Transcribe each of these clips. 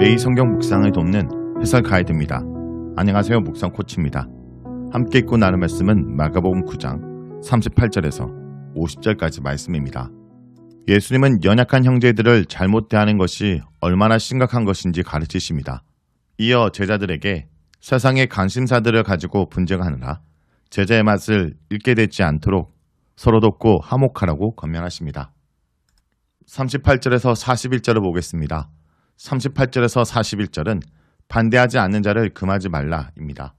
데이 성경 묵상을 돕는 해설 가이드입니다. 안녕하세요. 묵상 코치입니다. 함께 읽고 나눌 말씀은 마가복음 9장 38절에서 50절까지 말씀입니다. 예수님은 연약한 형제들을 잘못 대하는 것이 얼마나 심각한 것인지 가르치십니다. 이어 제자들에게 세상의 관심사들을 가지고 분쟁하느라 제자의 맛을 잃게 되지 않도록 서로 돕고 화목하라고 권면하십니다. 38절에서 41절을 보겠습니다. 38절에서 41절은 반대하지 않는 자를 금하지 말라입니다.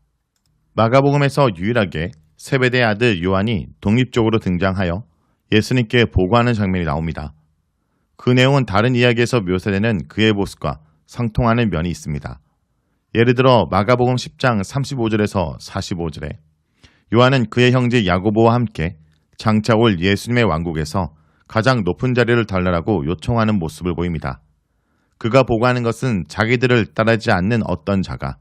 마가복음에서 유일하게 세베대의 아들 요한이 독립적으로 등장하여 예수님께 보고하는 장면이 나옵니다. 그 내용은 다른 이야기에서 묘사되는 그의 모습과 상통하는 면이 있습니다. 예를 들어 마가복음 10장 35절에서 45절에 요한은 그의 형제 야고보와 함께 장차 올 예수님의 왕국에서 가장 높은 자리를 달라라고 요청하는 모습을 보입니다. 그가 보고하는 것은 자기들을 따르지 않는 어떤 자가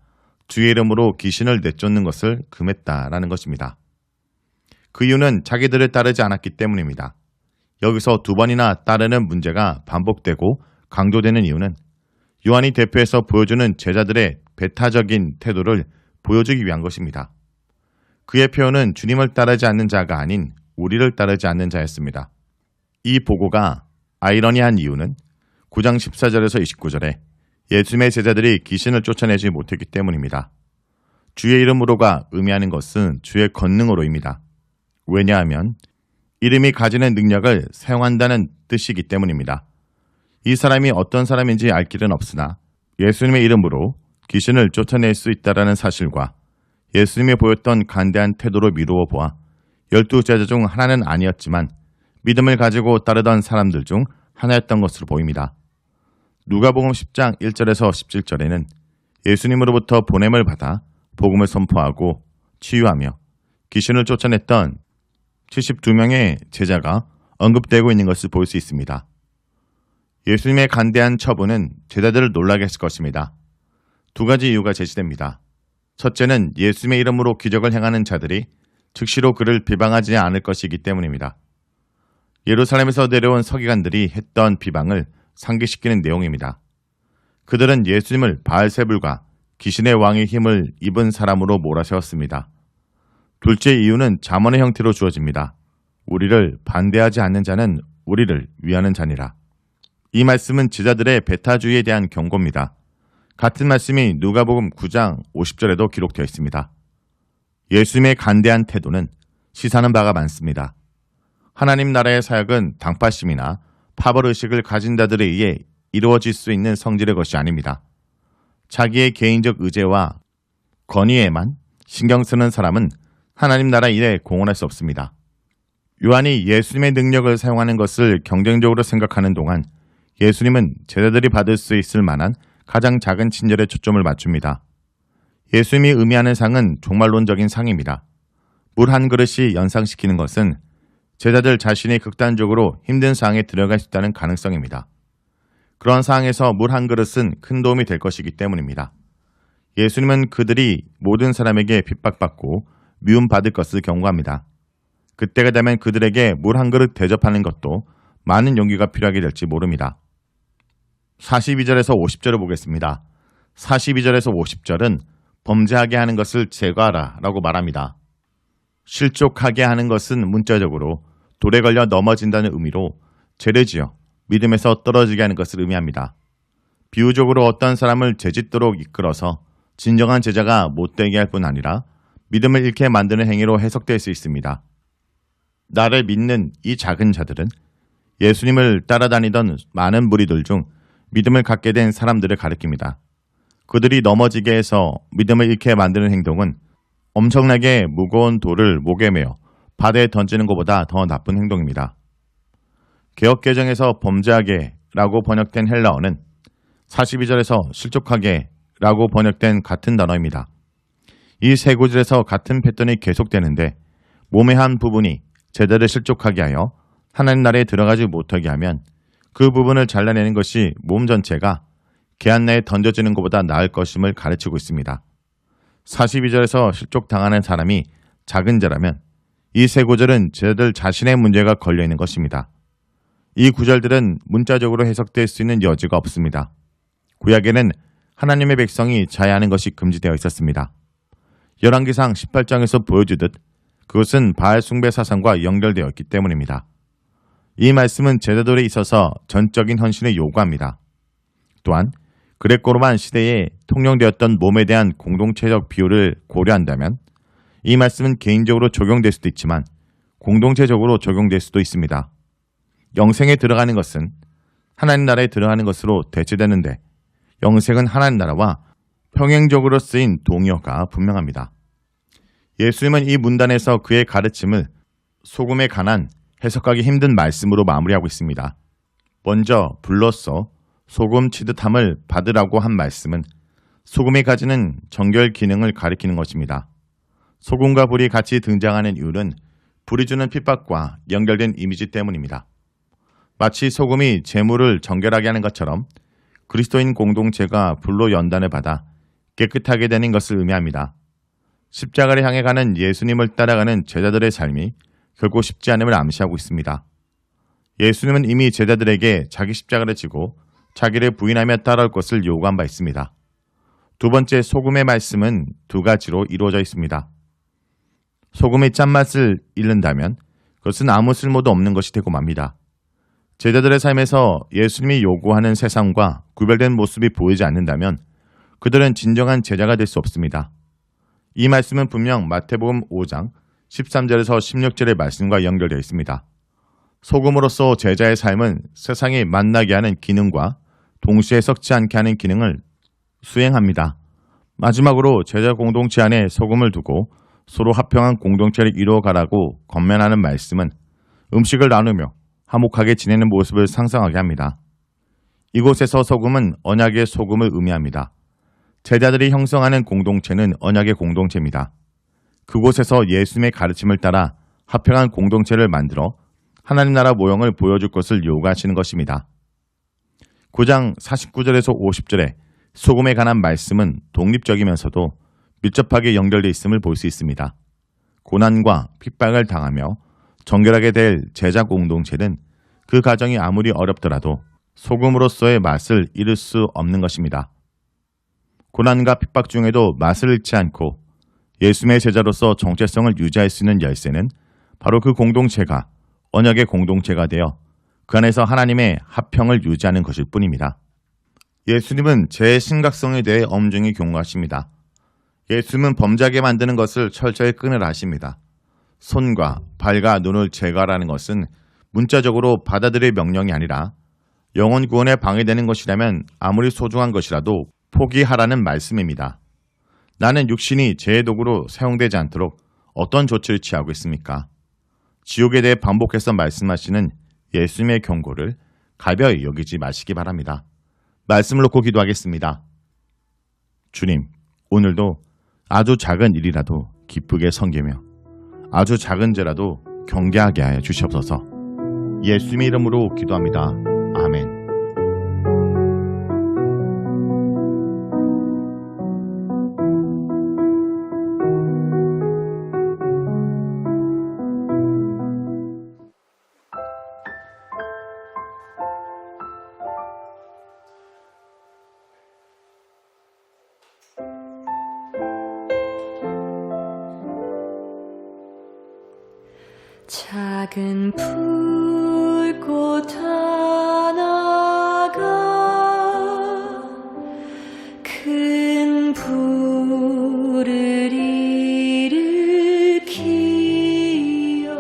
주의 이름으로 귀신을 내쫓는 것을 금했다라는 것입니다. 그 이유는 자기들을 따르지 않았기 때문입니다. 여기서 두 번이나 따르는 문제가 반복되고 강조되는 이유는 요한이 대표해서 보여주는 제자들의 배타적인 태도를 보여주기 위한 것입니다. 그의 표현은 주님을 따르지 않는 자가 아닌 우리를 따르지 않는 자였습니다. 이 보고가 아이러니한 이유는 9장 14절에서 29절에 예수님의 제자들이 귀신을 쫓아내지 못했기 때문입니다. 주의 이름으로가 의미하는 것은 주의 권능으로입니다. 왜냐하면 이름이 가지는 능력을 사용한다는 뜻이기 때문입니다. 이 사람이 어떤 사람인지 알 길은 없으나 예수님의 이름으로 귀신을 쫓아낼 수 있다는 사실과 예수님이 보였던 간대한 태도로 미루어 보아 12제자 중 하나는 아니었지만 믿음을 가지고 따르던 사람들 중 하나였던 것으로 보입니다. 누가복음 10장 1절에서 17절에는 예수님으로부터 보냄을 받아 복음을 선포하고 치유하며 귀신을 쫓아냈던 72명의 제자가 언급되고 있는 것을 볼 수 있습니다. 예수님의 간대한 처분은 제자들을 놀라게 했을 것입니다. 두 가지 이유가 제시됩니다. 첫째는 예수님의 이름으로 기적을 행하는 자들이 즉시로 그를 비방하지 않을 것이기 때문입니다. 예루살렘에서 내려온 서기관들이 했던 비방을 상기시키는 내용입니다. 그들은 예수님을 바알세불과 귀신의 왕의 힘을 입은 사람으로 몰아세웠습니다. 둘째 이유는 잠언의 형태로 주어집니다. 우리를 반대하지 않는 자는 우리를 위하는 자니라. 이 말씀은 제자들의 배타주의에 대한 경고입니다. 같은 말씀이 누가복음 9장 50절에도 기록되어 있습니다. 예수님의 간대한 태도는 시사하는 바가 많습니다. 하나님 나라의 사역은 당파심이나 파벌의식을 가진 자들에 의해 이루어질 수 있는 성질의 것이 아닙니다. 자기의 개인적 의제와 권위에만 신경 쓰는 사람은 하나님 나라 일에 공헌할 수 없습니다. 요한이 예수님의 능력을 사용하는 것을 경쟁적으로 생각하는 동안 예수님은 제자들이 받을 수 있을 만한 가장 작은 친절에 초점을 맞춥니다. 예수님이 의미하는 상은 종말론적인 상입니다. 물 한 그릇이 연상시키는 것은 제자들 자신이 극단적으로 힘든 상황에 들어갈 수 있다는 가능성입니다. 그런 상황에서 물 한 그릇은 큰 도움이 될 것이기 때문입니다. 예수님은 그들이 모든 사람에게 핍박받고 미움받을 것을 경고합니다. 그때가 되면 그들에게 물 한 그릇 대접하는 것도 많은 용기가 필요하게 될지 모릅니다. 42절에서 50절을 보겠습니다. 42절에서 50절은 범죄하게 하는 것을 제거하라 라고 말합니다. 실족하게 하는 것은 문자적으로 돌에 걸려 넘어진다는 의미로 죄를 지어 믿음에서 떨어지게 하는 것을 의미합니다. 비유적으로 어떤 사람을 죄짓도록 이끌어서 진정한 제자가 못되게 할 뿐 아니라 믿음을 잃게 만드는 행위로 해석될 수 있습니다. 나를 믿는 이 작은 자들은 예수님을 따라다니던 많은 무리들 중 믿음을 갖게 된 사람들을 가리킵니다. 그들이 넘어지게 해서 믿음을 잃게 만드는 행동은 엄청나게 무거운 돌을 목에 메어 바다에 던지는 것보다 더 나쁜 행동입니다. 개역개정에서 범죄하게 라고 번역된 헬라어는 42절에서 실족하게 라고 번역된 같은 단어입니다. 이 세 구절에서 같은 패턴이 계속되는데 몸의 한 부분이 제자를 실족하게 하여 하나님 나라에 들어가지 못하게 하면 그 부분을 잘라내는 것이 몸 전체가 개한내에 던져지는 것보다 나을 것임을 가르치고 있습니다. 42절에서 실족당하는 사람이 작은 자라면 이 세 구절은 제자들 자신의 문제가 걸려있는 것입니다. 이 구절들은 문자적으로 해석될 수 있는 여지가 없습니다. 구약에는 하나님의 백성이 자해하는 것이 금지되어 있었습니다. 열왕기상 18장에서 보여주듯 그것은 바알 숭배 사상과 연결되어 있기 때문입니다. 이 말씀은 제자들에 있어서 전적인 헌신을 요구합니다. 또한 그레코로만 시대에 통용되었던 몸에 대한 공동체적 비율을 고려한다면 이 말씀은 개인적으로 적용될 수도 있지만 공동체적으로 적용될 수도 있습니다. 영생에 들어가는 것은 하나님 나라에 들어가는 것으로 대체되는데 영생은 하나님 나라와 평행적으로 쓰인 동의어가 분명합니다. 예수님은 이 문단에서 그의 가르침을 소금에 관한 해석하기 힘든 말씀으로 마무리하고 있습니다. 먼저 불로써 소금 치듯함을 받으라고 한 말씀은 소금이 가지는 정결 기능을 가리키는 것입니다. 소금과 불이 같이 등장하는 이유는 불이 주는 핍박과 연결된 이미지 때문입니다. 마치 소금이 재물을 정결하게 하는 것처럼 그리스도인 공동체가 불로 연단을 받아 깨끗하게 되는 것을 의미합니다. 십자가를 향해 가는 예수님을 따라가는 제자들의 삶이 결코 쉽지 않음을 암시하고 있습니다. 예수님은 이미 제자들에게 자기 십자가를 지고 자기를 부인하며 따라올 것을 요구한 바 있습니다. 두 번째 소금의 말씀은 두 가지로 이루어져 있습니다. 소금의 짠맛을 잃는다면 그것은 아무 쓸모도 없는 것이 되고 맙니다. 제자들의 삶에서 예수님이 요구하는 세상과 구별된 모습이 보이지 않는다면 그들은 진정한 제자가 될 수 없습니다. 이 말씀은 분명 마태복음 5장 13절에서 16절의 말씀과 연결되어 있습니다. 소금으로서 제자의 삶은 세상에 만나게 하는 기능과 동시에 섞지 않게 하는 기능을 수행합니다. 마지막으로 제자 공동체 안에 소금을 두고 서로 합평한 공동체를 이루어가라고 권면하는 말씀은 음식을 나누며 화목하게 지내는 모습을 상상하게 합니다. 이곳에서 소금은 언약의 소금을 의미합니다. 제자들이 형성하는 공동체는 언약의 공동체입니다. 그곳에서 예수님의 가르침을 따라 합평한 공동체를 만들어 하나님 나라 모형을 보여줄 것을 요구하시는 것입니다. 9장 49절에서 50절에 소금에 관한 말씀은 독립적이면서도 밀접하게 연결되어 있음을 볼 수 있습니다. 고난과 핍박을 당하며 정결하게 될 제자 공동체는 그 과정이 아무리 어렵더라도 소금으로서의 맛을 잃을 수 없는 것입니다. 고난과 핍박 중에도 맛을 잃지 않고 예수님의 제자로서 정체성을 유지할 수 있는 열쇠는 바로 그 공동체가 언약의 공동체가 되어 그 안에서 하나님의 합평을 유지하는 것일 뿐입니다. 예수님은 죄의 심각성에 대해 엄중히 경고하십니다. 예수님은 범죄하게 만드는 것을 철저히 끊으라 하십니다. 손과 발과 눈을 제거하라는 것은 문자적으로 받아들일 명령이 아니라 영혼 구원에 방해되는 것이라면 아무리 소중한 것이라도 포기하라는 말씀입니다. 나는 육신이 죄의 도구로 사용되지 않도록 어떤 조치를 취하고 있습니까? 지옥에 대해 반복해서 말씀하시는 예수님의 경고를 가벼이 여기지 마시기 바랍니다. 말씀을 놓고 기도하겠습니다. 주님, 오늘도 아주 작은 일이라도 기쁘게 섬기며 아주 작은 죄라도 경계하게 하여 주시옵소서. 예수님의 이름으로 기도합니다. 아멘. 작은 불꽃 하나가 큰 불을 일으키어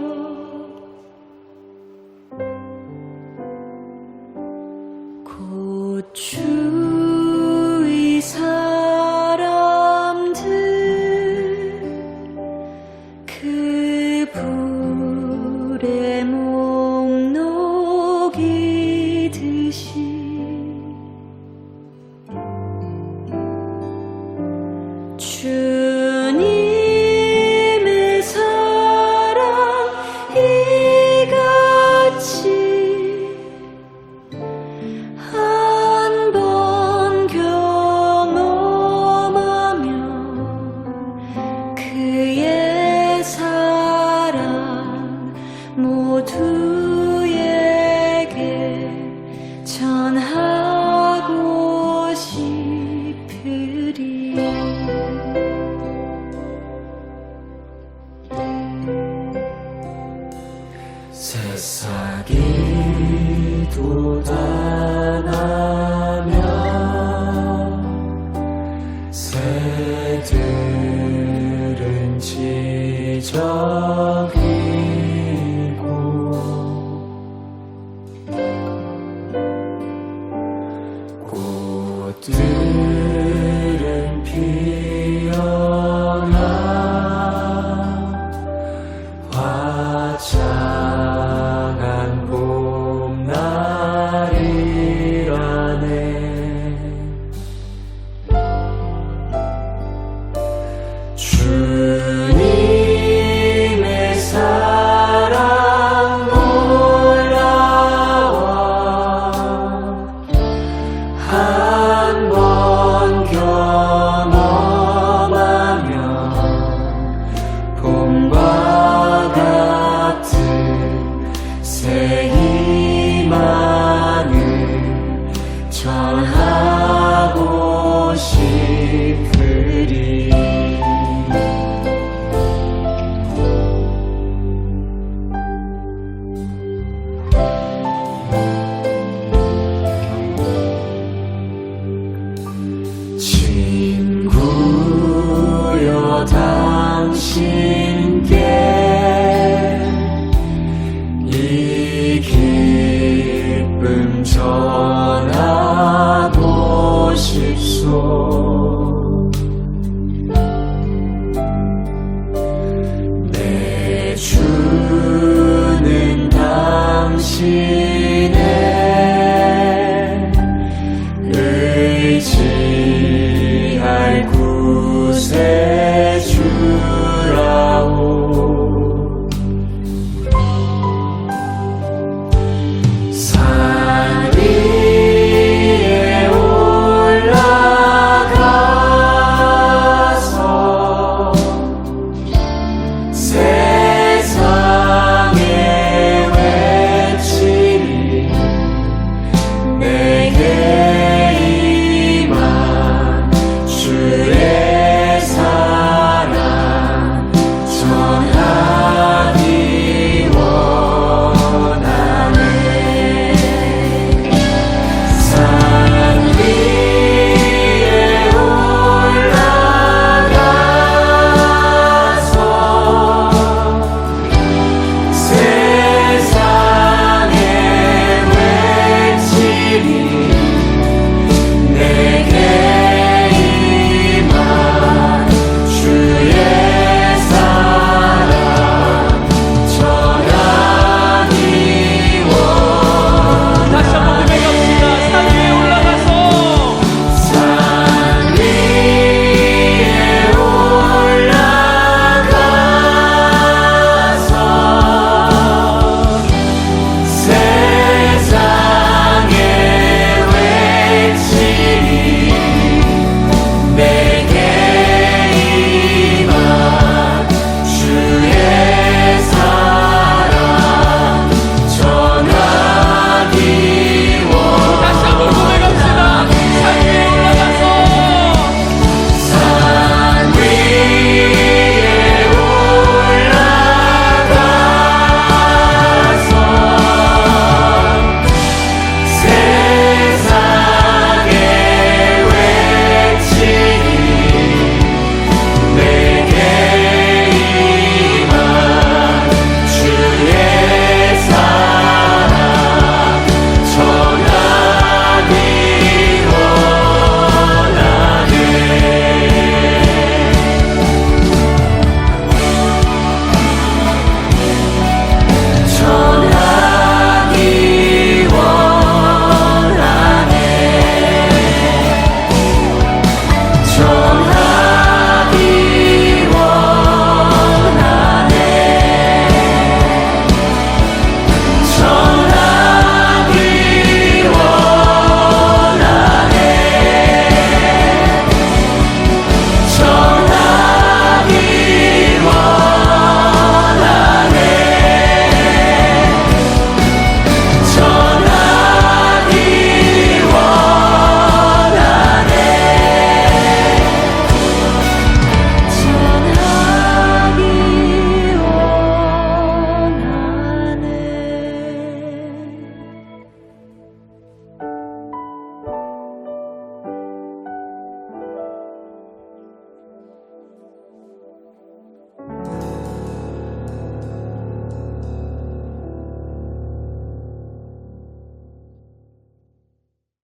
곧 주의 사람들 그 불에 몸 녹이듯이 주님의 사랑 이같이 한 번 경험하면 그의 사랑 모두 새싹이 돋아나며 새들은 지저귀고 꽃들은 피어나 화창